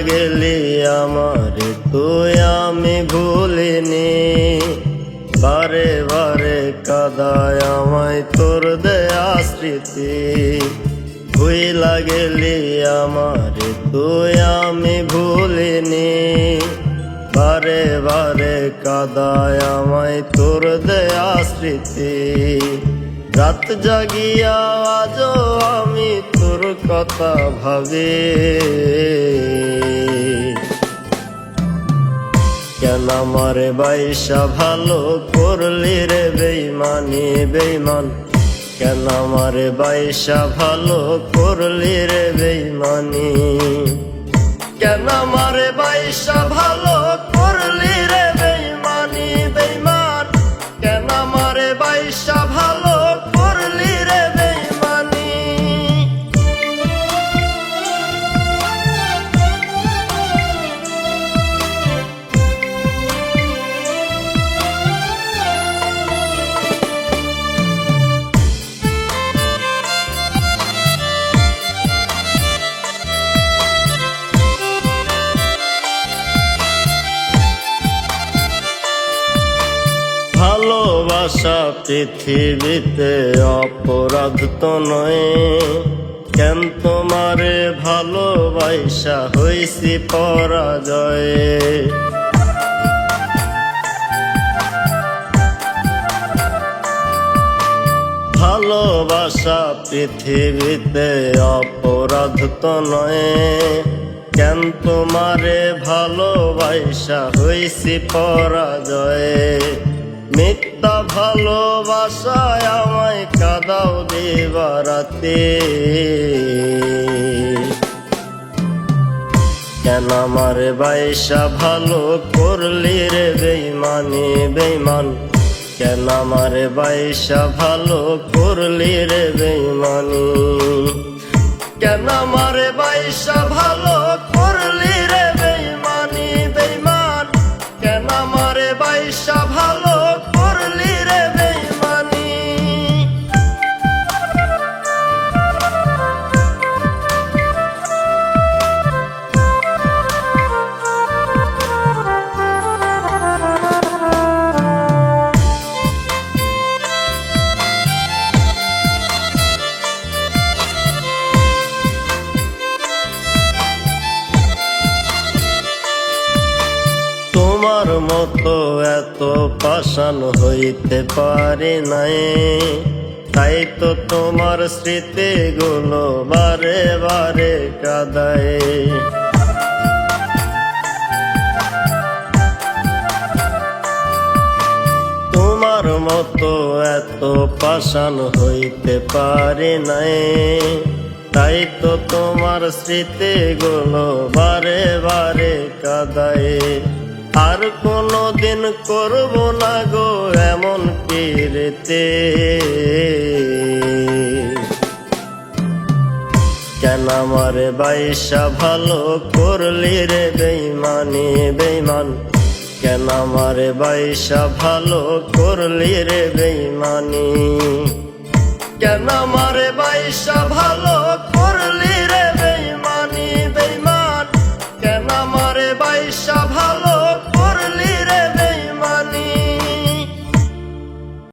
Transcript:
গেলি আমারে তুই আমি ভুলিনি, বারে বারে কাদায় আমায় তোর দেয়া স্মৃতি। ভুইলা গেলি আমারে তুই আমি ভুলিনি, বারে বারে কাদায় আমায় তোর দেয়া স্মৃতি। রাত জাগিয়া আজও আমি তোর কথা ভাবি, কেন আমারে বাইসা ভালো করলি রে বেইমানি বেইমান, কেন আমারে বাইসা ভালো করলি রে বেইমানি, কেন আমারে বাইসা ভালো করলি রে বেইমানি বেইমান, কেন আমারে বাইসা ভালো করলি রে বেইমানি। ভালোবাসা পৃথিবীতে অপরাধ তো নয়, কেন তোমারে ভালোবাসা হইছি পরাজয়। ভালোবাসা পৃথিবীতে অপরাধ তো নয়, কেন তোমারে ভালোবাসা হইছি পরাজয়। মিথ্যা ভালোবাসায় আমায় কাদাও দিবারাতে, কেন আমারে বাইসা ভালো করলি রে বেইমানি বেইমান, কেন আমারে বাইসা ভালো করলি রে বেইমানি, কেন আমারে বাইসা ভালো করলি রে বেইমানি বেইমান, কেন আমারে বাইসা ভালো করলি রে বেইমানি। তোমার মতো এত পাষাণ হইতে পারি নাই, তাই তো তোমার স্মৃতিগুলো বারে বারে কাঁদায়। তোমার মতো এত পাষাণ হইতে পারি নাই, তাই তো তোমার স্মৃতিগুলো বারে বারে কাঁদায়। আর কোনো দিন করব না গো এমন পিরিতে, কেন আমারে বাইসা ভালো করলি রে বেইমানি বেইমান, কেন আমারে বাইসা ভালো করলি রে বেইমানি, কেন আমারে বাইসা ভালো